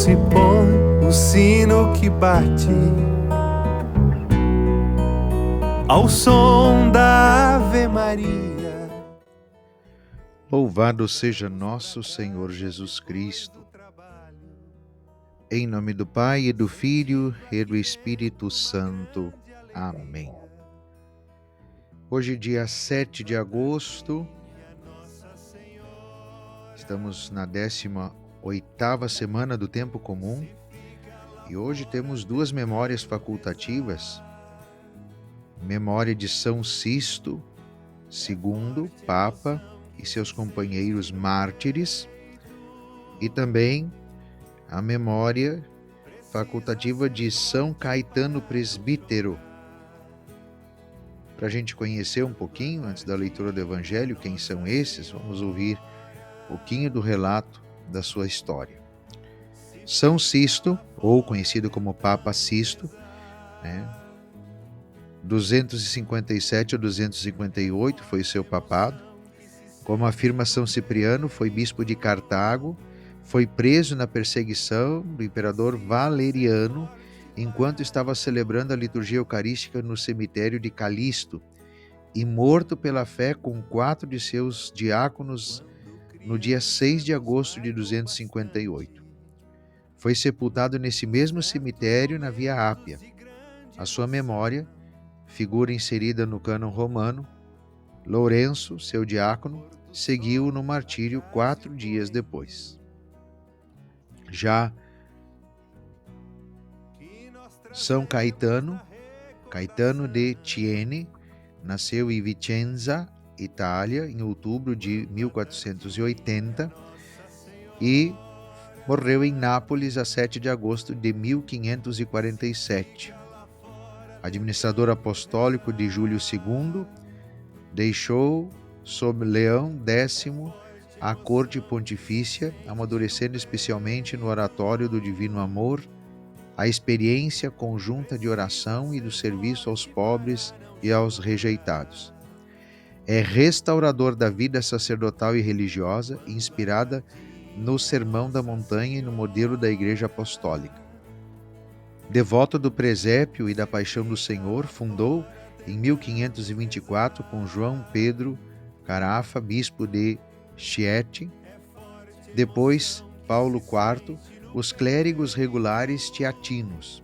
se põe o sino que bate ao som da Ave Maria. Louvado seja nosso Senhor Jesus Cristo. Em nome do Pai, e do Filho, e do Espírito Santo. Amém. Hoje, dia 7 de agosto, estamos na 18ª semana do Tempo Comum e hoje temos duas memórias facultativas. Memória de São Sisto II, Papa, e seus companheiros mártires, e também a memória facultativa de São Caetano Presbítero. Para a gente conhecer um pouquinho, antes da leitura do Evangelho, quem são esses, vamos ouvir um pouquinho do relato da sua história. São Sisto, ou conhecido como Papa Sisto, 257 ou 258 foi o seu papado. Como afirma São Cipriano, foi bispo de Cartago, foi preso na perseguição do imperador Valeriano enquanto estava celebrando a liturgia eucarística no cemitério de Calisto e morto pela fé com 4 de seus diáconos no dia 6 de agosto de 258. Foi sepultado nesse mesmo cemitério na Via Ápia. A sua memória, figura inserida no cânon romano, Lourenço, seu diácono, seguiu no martírio 4 dias depois. Já São Caetano de Thiene, nasceu em Vicenza, Itália, em outubro de 1480 e morreu em Nápoles a 7 de agosto de 1547. Administrador apostólico de Júlio II, deixou sob Leão X a corte pontifícia, amadurecendo especialmente no oratório do Divino Amor, a experiência conjunta de oração e do serviço aos pobres e aos rejeitados. É restaurador da vida sacerdotal e religiosa, inspirada no Sermão da Montanha e no modelo da Igreja Apostólica. Devoto do presépio e da paixão do Senhor, fundou em 1524, com João Pedro Carafa, bispo de Chieti, depois Paulo IV, os clérigos regulares teatinos.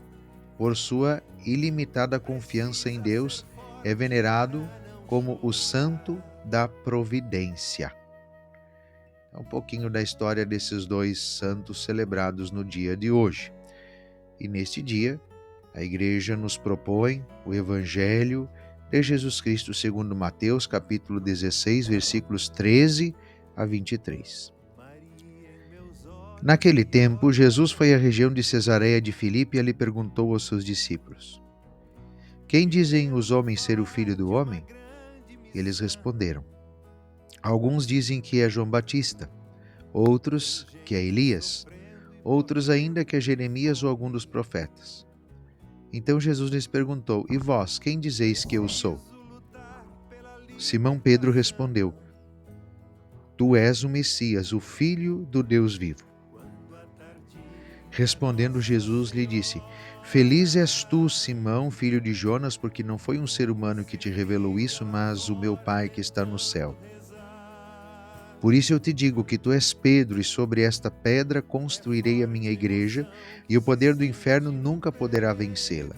Por sua ilimitada confiança em Deus, é venerado como o Santo da Providência. Um pouquinho da história desses dois santos celebrados no dia de hoje. E neste dia, a Igreja nos propõe o Evangelho de Jesus Cristo segundo Mateus, capítulo 16, versículos 13 a 23. Naquele tempo, Jesus foi à região de Cesareia de Filipe e ali perguntou aos seus discípulos: Quem dizem os homens ser o Filho do Homem? Eles responderam: Alguns dizem que é João Batista, outros que é Elias, outros ainda que é Jeremias ou algum dos profetas. Então Jesus lhes perguntou: E vós, quem dizeis que eu sou? Simão Pedro respondeu: Tu és o Messias, o Filho do Deus vivo. Respondendo Jesus lhe disse: Feliz és tu, Simão, filho de Jonas, porque não foi um ser humano que te revelou isso, mas o meu Pai que está no céu. Por isso eu te digo que tu és Pedro, e sobre esta pedra construirei a minha igreja, e o poder do inferno nunca poderá vencê-la.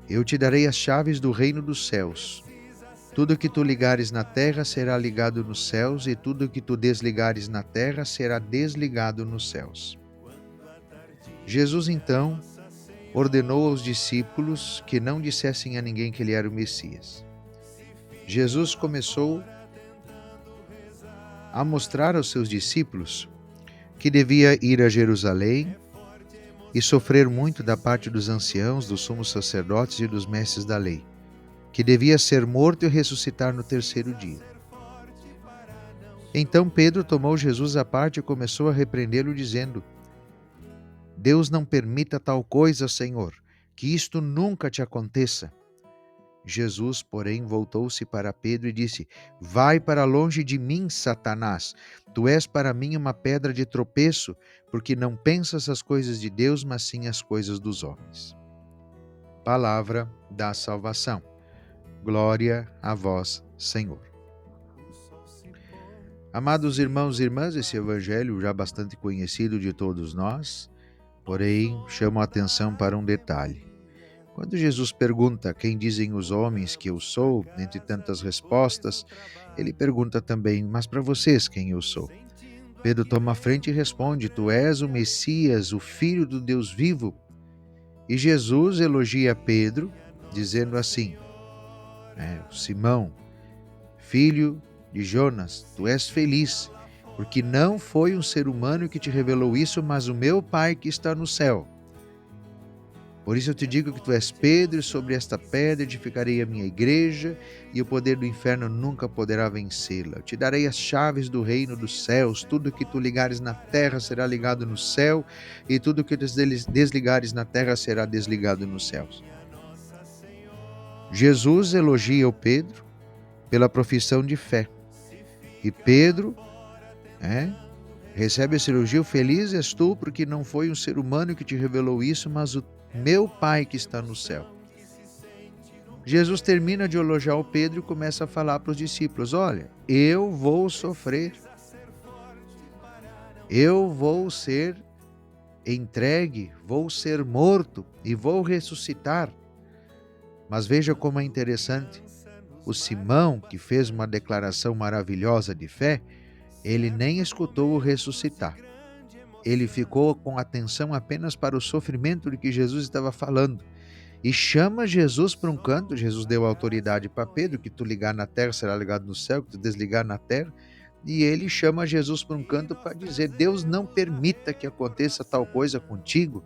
Eu te darei as chaves do reino dos céus. Tudo que tu ligares na terra será ligado nos céus, e tudo que tu desligares na terra será desligado nos céus. Jesus então ordenou aos discípulos que não dissessem a ninguém que ele era o Messias. Jesus começou a mostrar aos seus discípulos que devia ir a Jerusalém e sofrer muito da parte dos anciãos, dos sumos sacerdotes e dos mestres da lei, que devia ser morto e ressuscitar no terceiro dia. Então Pedro tomou Jesus à parte e começou a repreendê-lo, dizendo: Deus não permita tal coisa, Senhor, que isto nunca te aconteça. Jesus, porém, voltou-se para Pedro e disse: Vai para longe de mim, Satanás. Tu és para mim uma pedra de tropeço, porque não pensas as coisas de Deus, mas sim as coisas dos homens. Palavra da salvação. Glória a vós, Senhor. Amados irmãos e irmãs, esse evangelho já bastante conhecido de todos nós, porém, chama a atenção para um detalhe. Quando Jesus pergunta quem dizem os homens que eu sou, entre tantas respostas, ele pergunta também, mas para vocês quem eu sou? Pedro toma a frente e responde, tu és o Messias, o Filho do Deus vivo. E Jesus elogia Pedro, dizendo assim, Simão, filho de Jonas, tu és feliz, porque não foi um ser humano que te revelou isso, mas o meu Pai que está no céu. Por isso eu te digo que tu és Pedro, e sobre esta pedra edificarei a minha igreja, e o poder do inferno nunca poderá vencê-la. Eu te darei as chaves do reino dos céus, tudo que tu ligares na terra será ligado no céu, e tudo que tu desligares na terra será desligado nos céus. Jesus elogia o Pedro pela profissão de fé, e Pedro recebe esse elogio, feliz és tu, porque não foi um ser humano que te revelou isso, mas o meu Pai que está no céu. Jesus termina de elogiar o Pedro e começa a falar para os discípulos, olha, eu vou sofrer, eu vou ser entregue, vou ser morto e vou ressuscitar. Mas veja como é interessante, o Simão, que fez uma declaração maravilhosa de fé, ele nem escutou o ressuscitar. Ele ficou com atenção apenas para o sofrimento de que Jesus estava falando. E chama Jesus para um canto. Jesus deu autoridade para Pedro, que tu ligar na terra será ligado no céu, que tu desligar na terra. E ele chama Jesus para um canto para dizer, Deus não permita que aconteça tal coisa contigo.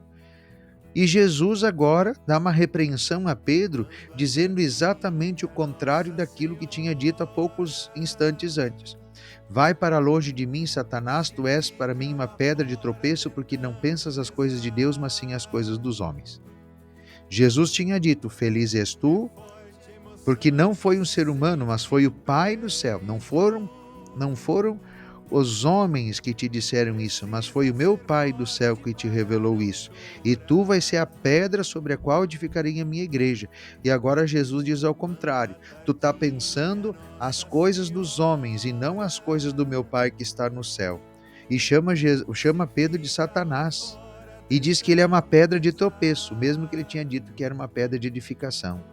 E Jesus agora dá uma repreensão a Pedro, dizendo exatamente o contrário daquilo que tinha dito há poucos instantes antes. Vai para longe de mim, Satanás, tu és para mim uma pedra de tropeço, porque não pensas as coisas de Deus, mas sim as coisas dos homens. Jesus tinha dito, feliz és tu, porque não foi um ser humano, mas foi o Pai do céu. Não foram os homens que te disseram isso, mas foi o meu Pai do céu que te revelou isso. E tu vais ser a pedra sobre a qual edificarei a minha igreja. E agora Jesus diz ao contrário, tu está pensando as coisas dos homens e não as coisas do meu Pai que está no céu. E chama Pedro de Satanás. E diz que ele é uma pedra de tropeço, mesmo que ele tinha dito que era uma pedra de edificação.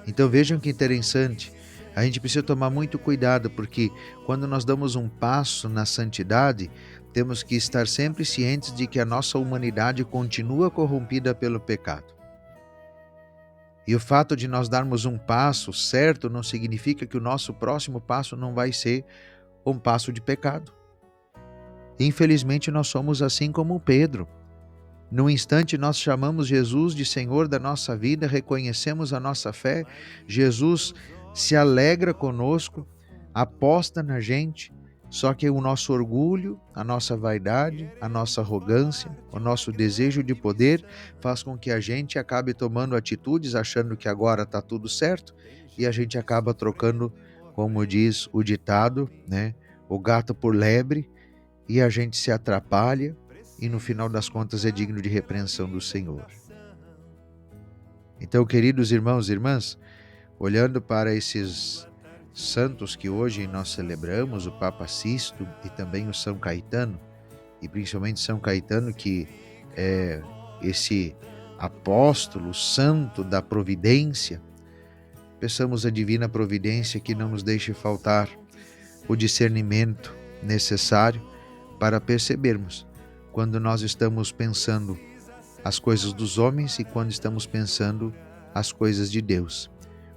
Então vejam que interessante, a gente precisa tomar muito cuidado, porque quando nós damos um passo na santidade, temos que estar sempre cientes de que a nossa humanidade continua corrompida pelo pecado. E o fato de nós darmos um passo certo não significa que o nosso próximo passo não vai ser um passo de pecado. Infelizmente nós somos assim como Pedro. No instante nós chamamos Jesus de Senhor da nossa vida, reconhecemos a nossa fé, Jesus se alegra conosco, aposta na gente, só que o nosso orgulho, a nossa vaidade, a nossa arrogância, o nosso desejo de poder faz com que a gente acabe tomando atitudes achando que agora está tudo certo e a gente acaba trocando, como diz o ditado, o gato por lebre, e a gente se atrapalha e no final das contas é digno de repreensão do Senhor. Então, queridos irmãos e irmãs, olhando para esses santos que hoje nós celebramos, o Papa Sisto e também o São Caetano, e principalmente São Caetano, que é esse apóstolo santo da providência, peçamos a divina providência que não nos deixe faltar o discernimento necessário para percebermos quando nós estamos pensando as coisas dos homens e quando estamos pensando as coisas de Deus.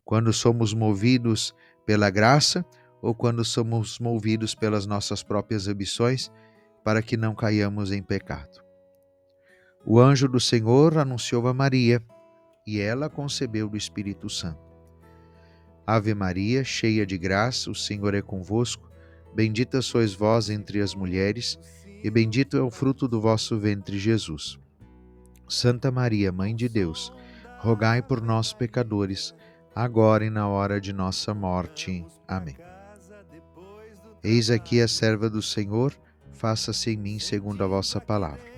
Quando somos movidos pela graça ou quando somos movidos pelas nossas próprias ambições, para que não caiamos em pecado. O anjo do Senhor anunciou a Maria e ela concebeu do Espírito Santo. Ave Maria, cheia de graça, o Senhor é convosco. Bendita sois vós entre as mulheres, e bendito é o fruto do vosso ventre, Jesus. Santa Maria, Mãe de Deus, rogai por nós, pecadores, agora e na hora de nossa morte. Amém. Eis aqui a serva do Senhor, faça-se em mim segundo a vossa palavra.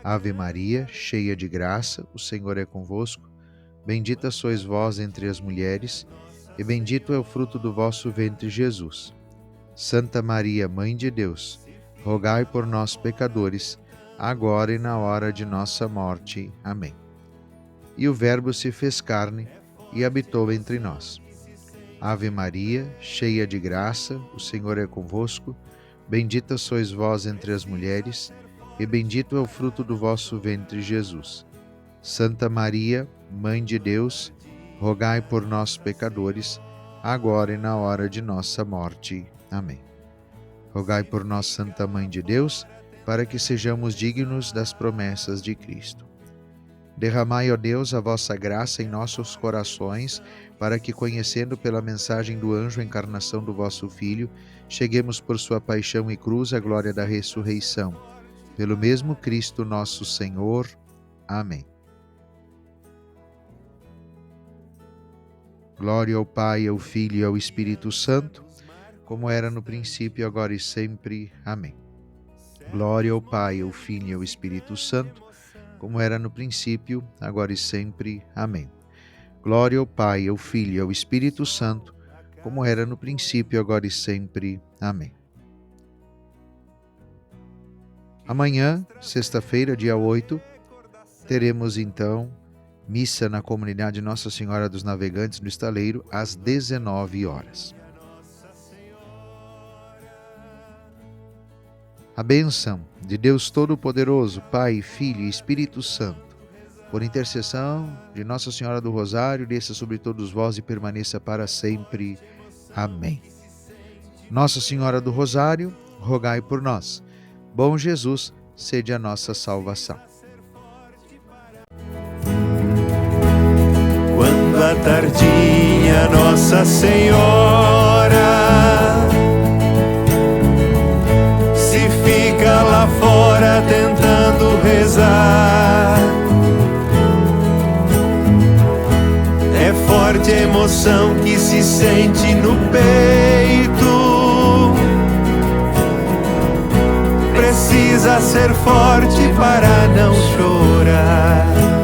Ave Maria, cheia de graça, o Senhor é convosco. Bendita sois vós entre as mulheres, e bendito é o fruto do vosso ventre, Jesus. Santa Maria, Mãe de Deus, rogai por nós, pecadores, agora e na hora de nossa morte. Amém. E o Verbo se fez carne e habitou entre nós. Ave Maria, cheia de graça, o Senhor é convosco. Bendita sois vós entre as mulheres, e bendito é o fruto do vosso ventre, Jesus. Santa Maria, Mãe de Deus, rogai por nós, pecadores, agora e na hora de nossa morte. Amém. Rogai por nós, Santa Mãe de Deus, para que sejamos dignos das promessas de Cristo. Derramai, ó Deus, a vossa graça em nossos corações, para que, conhecendo pela mensagem do anjo a encarnação do vosso Filho, cheguemos por sua paixão e cruz à glória da ressurreição. Pelo mesmo Cristo nosso Senhor. Amém. Glória ao Pai, ao Filho e ao Espírito Santo, como era no princípio, agora e sempre. Amém. Glória ao Pai, ao Filho e ao Espírito Santo, como era no princípio, agora e sempre. Amém. Glória ao Pai, ao Filho e ao Espírito Santo, como era no princípio, agora e sempre. Amém. Amanhã, sexta-feira, dia 8, teremos então missa na comunidade Nossa Senhora dos Navegantes no Estaleiro, às 19 horas. A bênção de Deus Todo-Poderoso, Pai, Filho e Espírito Santo, por intercessão de Nossa Senhora do Rosário, desça sobre todos vós e permaneça para sempre. Amém. Nossa Senhora do Rosário, rogai por nós. Bom Jesus, sede a nossa salvação. Quando à tardinha Nossa Senhora se fica lá fora tentando rezar, é forte a emoção que se sente no peito. Precisa ser forte para não chorar.